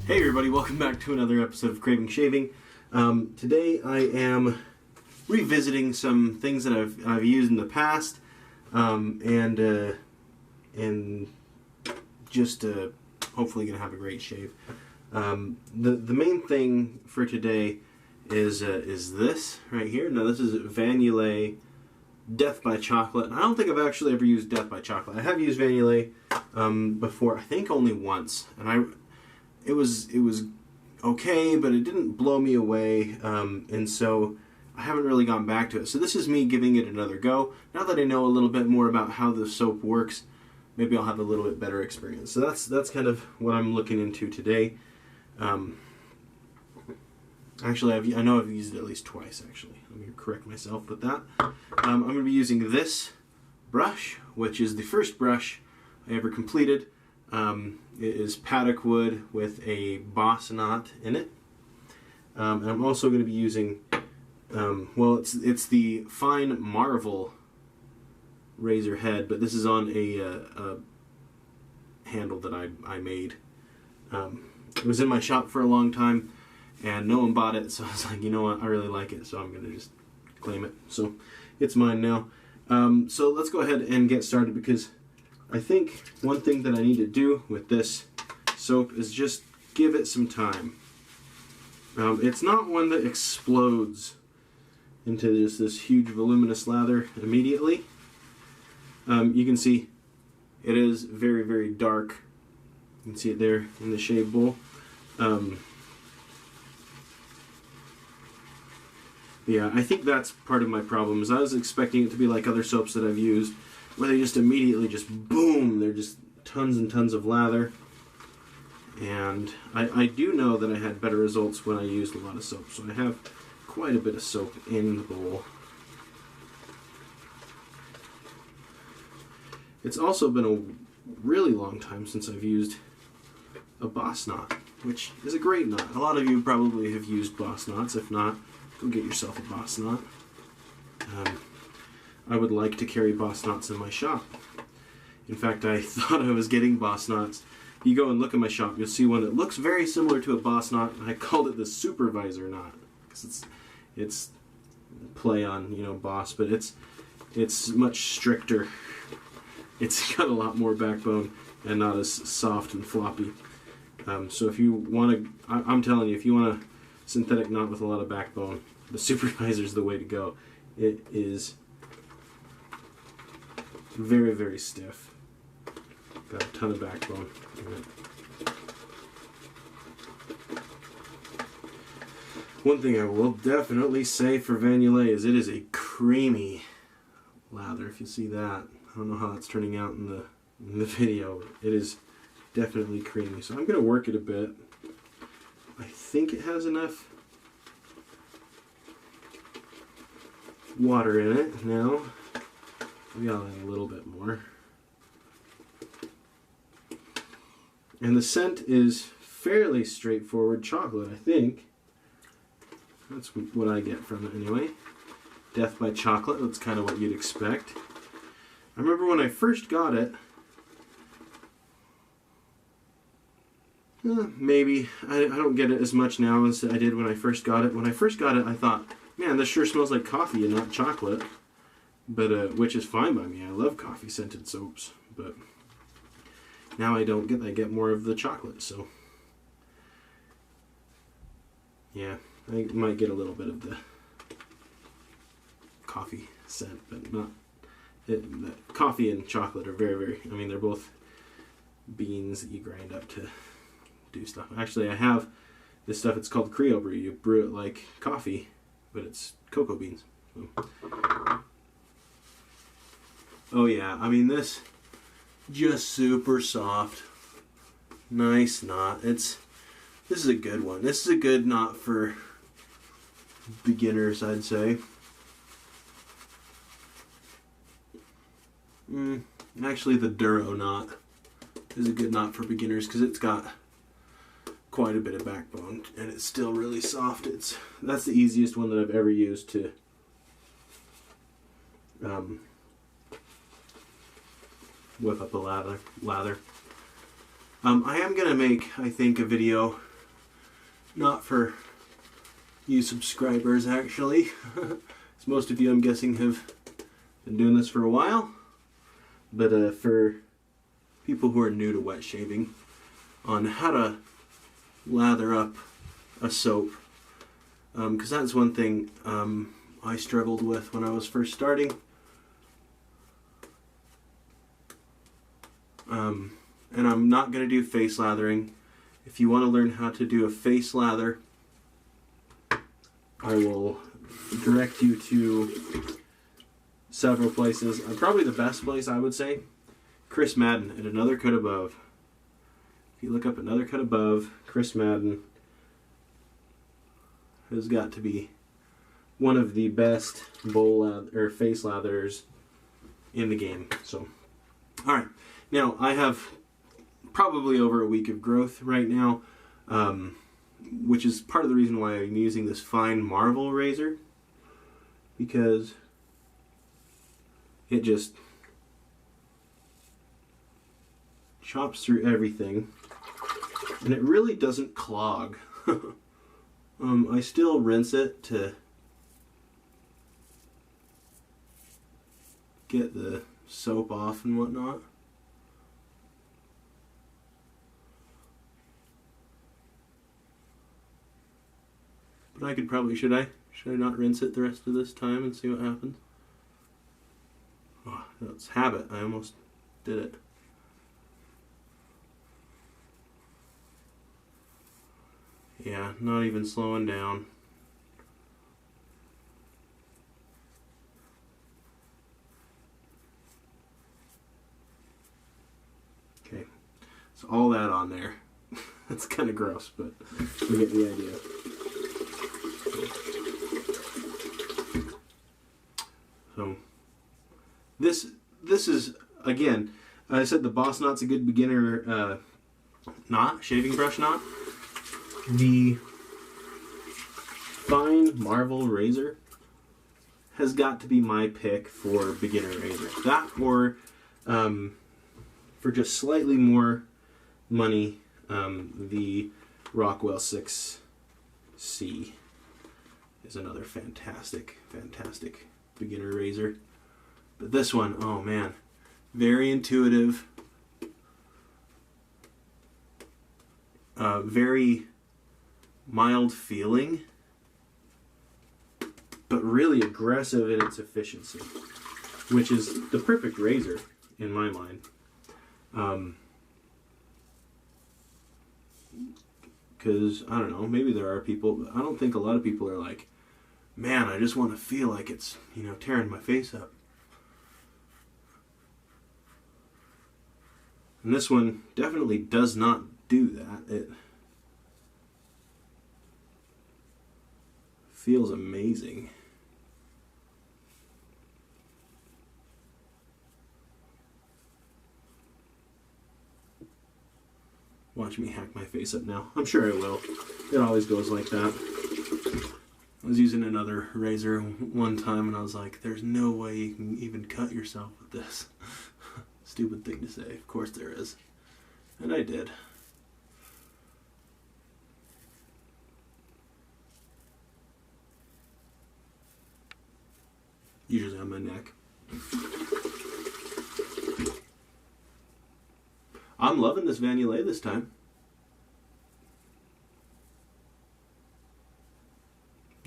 Hey everybody, welcome back to another episode of Craving Shaving. Today I am revisiting some things that I've used in the past, and just hopefully gonna have a great shave. The main thing for today is this right here. Now this is Yulay Death by Chocolate. And I don't think I've actually ever used Death by Chocolate. I have used Yulay before, I think only once, and it was okay, but it didn't blow me away, and so I haven't really gone back to it. So this is me giving it another go. Now that I know a little bit more about how the soap works, maybe I'll have a little bit better experience. So that's kind of what I'm looking into today. Actually, I know I've used it at least twice, actually. Let me correct myself with that. I'm going to be using this brush, which is the first brush I ever completed. It is paddock wood with a boss knot in it. And I'm also going to be using, well, it's the Fine Marvel razor head, but this is on a handle that I made. It was in my shop for a long time, and no one bought it, so I was like, you know what, I really like it, so I'm going to just claim it. So it's mine now. So let's go ahead and get started, because I think one thing that I need to do with this soap is just give it some time. It's not one that explodes into just this huge voluminous lather immediately. You can see it is very, very dark. You can see it there in the shave bowl. Yeah, I think that's part of my problem, is I was expecting it to be like other soaps that I've used, where they just immediately just boom, they're just tons and tons of lather. And I do know that I had better results when I used a lot of soap, so I have quite a bit of soap in the bowl. It's also been a really long time since I've used a boss knot, which is a great knot. A lot of you probably have used boss knots. If not, go get yourself a boss knot. I would like to carry boss knots in my shop. In fact, I thought I was getting boss knots. If you go and look at my shop, you'll see one that looks very similar to a boss knot. I called it the supervisor knot, because it's play on, you know, boss, but it's much stricter. It's got a lot more backbone and not as soft and floppy. So if you want to, I'm telling you, if you want a synthetic knot with a lot of backbone, the supervisor is the way to go. It is very, very stiff. Got a ton of backbone in it. One thing I will definitely say for Yulay is it is a creamy lather. If you see that, I don't know how that's turning out in the video. It is definitely creamy. So I'm going to work it a bit. I think it has enough water in it now. Maybe I'll add a little bit more. And the scent is fairly straightforward chocolate, I think. That's what I get from it anyway. Death by Chocolate, that's kind of what you'd expect. I remember when I first got it, maybe, I don't get it as much now as I did when I first got it. When I first got it, I thought, man, this sure smells like coffee and not chocolate. But, which is fine by me. I love coffee scented soaps, but now I don't get, I get more of the chocolate, so yeah, I might get a little bit of the coffee scent, but not it. Coffee and chocolate are very, very, I mean, they're both beans that you grind up to do stuff. Actually, I have this stuff, it's called Creo brew. You brew it like coffee, but it's cocoa beans. So. Oh yeah, I mean, this just super soft, nice knot. This is a good one. This is a good knot for beginners, I'd say. Actually, the Duro knot is a good knot for beginners because it's got quite a bit of backbone and it's still really soft. That's the easiest one that I've ever used to whip up a lather. I am going to make, I think, a video not for you subscribers actually. As most of you, I'm guessing, have been doing this for a while. But for people who are new to wet shaving, on how to lather up a soap, because that's one thing I struggled with when I was first starting. And I'm not going to do face lathering. If you want to learn how to do a face lather, I will direct you to several places. Probably the best place, I would say, Chris Madden at Another Cut Above. If you look up Another Cut Above, Chris Madden has got to be one of the best face latherers in the game. So, all right. Now, I have probably over a week of growth right now, which is part of the reason why I'm using this fine Marvel razor, because it just chops through everything, and it really doesn't clog. I still rinse it to get the soap off and whatnot. But I could probably, should I not rinse it the rest of this time and see what happens? Oh, that's habit. I almost did it. Yeah, not even slowing down. Okay, so all that on there. That's kind of gross, but you get the idea. So this is, again, I said the Boss Knot's a good beginner knot, shaving brush knot. The fine Marvel razor has got to be my pick for beginner razor. That, or for just slightly more money, the Rockwell 6C is another fantastic beginner razor. But this one, oh man, very intuitive, very mild feeling, but really aggressive in its efficiency, which is the perfect razor in my mind. Because, I don't know, maybe there are people, but I don't think a lot of people are like, man, I just want to feel like it's, tearing my face up. And this one definitely does not do that. It feels amazing. Watch me hack my face up now. I'm sure I will. It always goes like that. I was using another razor one time and I was like, there's no way you can even cut yourself with this. Stupid thing to say. Of course there is. And I did. Usually on my neck. I'm loving this Van Yulay this time.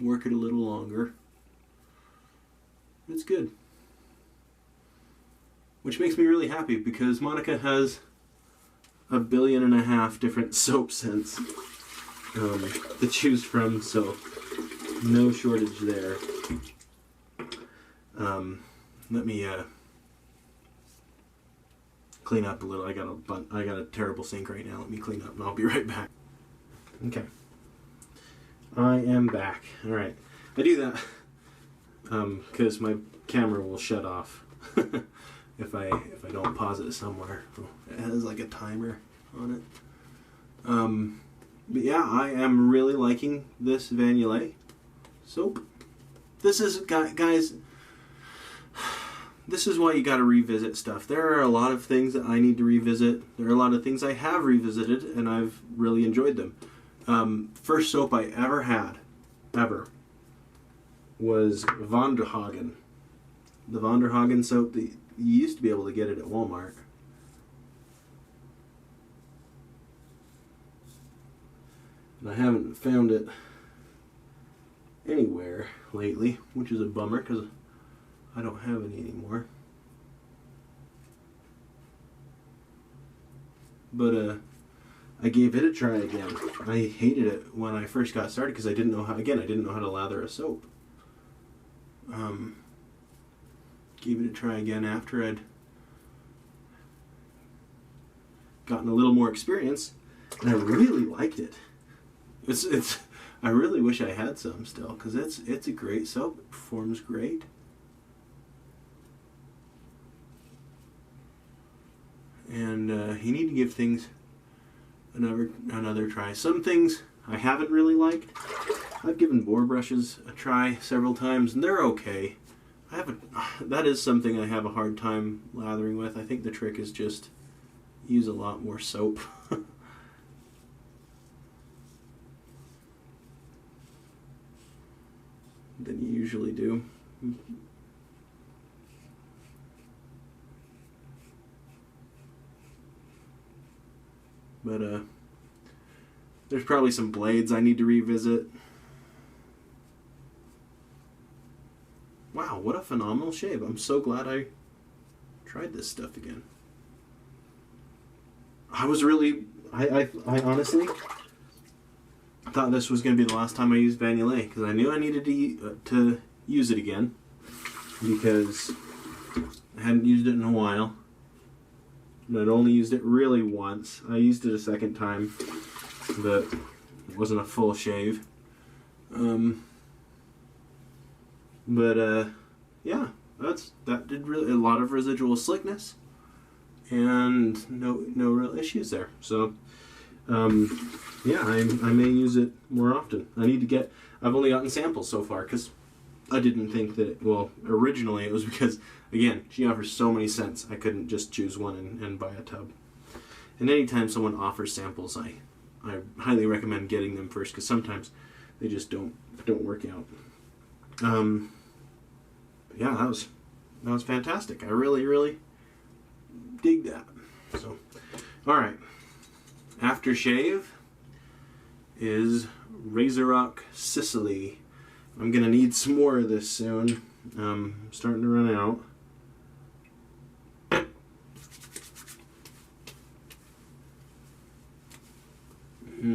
Work it a little longer. It's good. Which makes me really happy because Monica has 1.5 billion different soap scents to choose from, so no shortage there. Let me clean up a little. I got a terrible sink right now. Let me clean up and I'll be right back. Okay. I am back. All right. I do that because my camera will shut off if I don't pause it somewhere. It has like a timer on it. But yeah, I am really liking this Van Yulay soap. This is, guys, this is why you got to revisit stuff. There are a lot of things that I need to revisit. There are a lot of things I have revisited and I've really enjoyed them. First soap I ever had, was Van der Hagen. The Van der Hagen soap, you used to be able to get it at Walmart. And I haven't found it anywhere lately, which is a bummer because I don't have any anymore. But I gave it a try again. I hated it when I first got started because I didn't know how. Again, I didn't know how to lather a soap. Gave it a try again after I'd gotten a little more experience, and I really liked it. It's. I really wish I had some still because it's a great soap. It performs great. And you need to give things another try. Some things I haven't really liked. I've given boar brushes a try several times, and they're okay. That is something I have a hard time lathering with. I think the trick is just use a lot more soap. Than you usually do. But there's probably some blades I need to revisit. Wow, what a phenomenal shave. I'm so glad I tried this stuff again. I honestly thought this was going to be the last time I used Van Yulay because I knew I needed to use it again because I hadn't used it in a while. And I'd only used it really once. I used it a second time, but it wasn't a full shave. Yeah, that did really a lot of residual slickness and no real issues there. So yeah, I may use it more often. I've only gotten samples so far because I didn't think that, well, originally it was because, again, she offers so many scents, I couldn't just choose one and buy a tub. And anytime someone offers samples, I highly recommend getting them first because sometimes they just don't work out. Yeah, that was fantastic. I really dig that. So, all right. Aftershave is Razor Rock Sicily. I'm gonna need some more of this soon. I'm starting to run out. A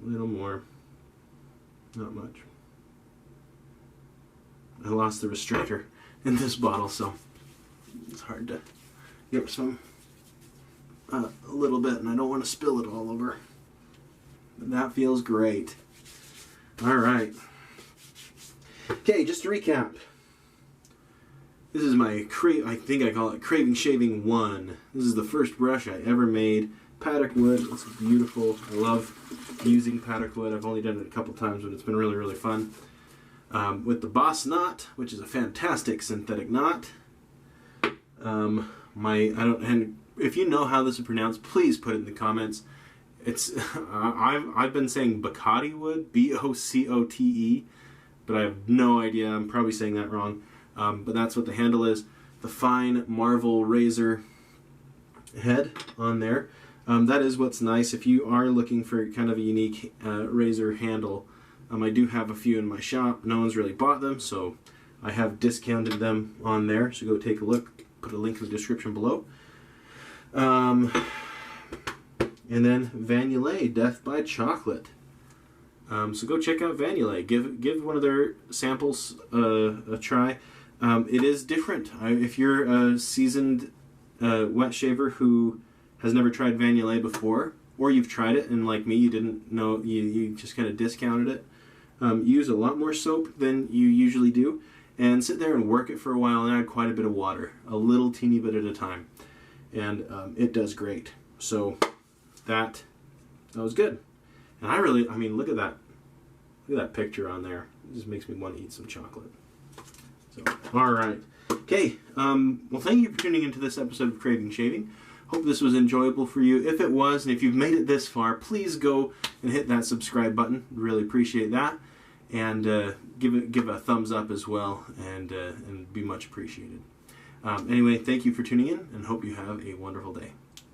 little more. Not much. I lost the restrictor in this bottle, so it's hard to get some a little bit, and I don't want to spill it all over. But that feels great. All right. Okay, just to recap. This is my I think I call it Craving Shaving 1. This is the first brush I ever made. Paddock wood. It's beautiful. I love using paddock wood. I've only done it a couple times, but it's been really fun. With the Boss knot, which is a fantastic synthetic knot. And if you know how this is pronounced, please put it in the comments. It's I've been saying Bocote wood, B-O-C-O-T-E, but I have no idea. I'm probably saying that wrong. But that's what the handle is. The fine Marvel razor head on there. That is what's nice. If you are looking for kind of a unique razor handle, I do have a few in my shop. No one's really bought them, so I have discounted them on there. So go take a look. Put a link in the description below. And then Van Yulay, Death by Chocolate. So go check out Van Yulay. Give one of their samples a try. It is different. If you're a seasoned wet shaver who has never tried Van Yulay before, or you've tried it and like me, you didn't know, you just kind of discounted it, use a lot more soap than you usually do, and sit there and work it for a while and add quite a bit of water, a little teeny bit at a time, and it does great. So that was good. And I mean, look at that picture on there. It just makes me want to eat some chocolate. So, all right. Okay, well, thank you for tuning into this episode of Craving Shaving. Hope this was enjoyable for you. If it was, and if you've made it this far, please go and hit that subscribe button. Really appreciate that. And give a thumbs up as well, and be much appreciated. Anyway, thank you for tuning in, and hope you have a wonderful day.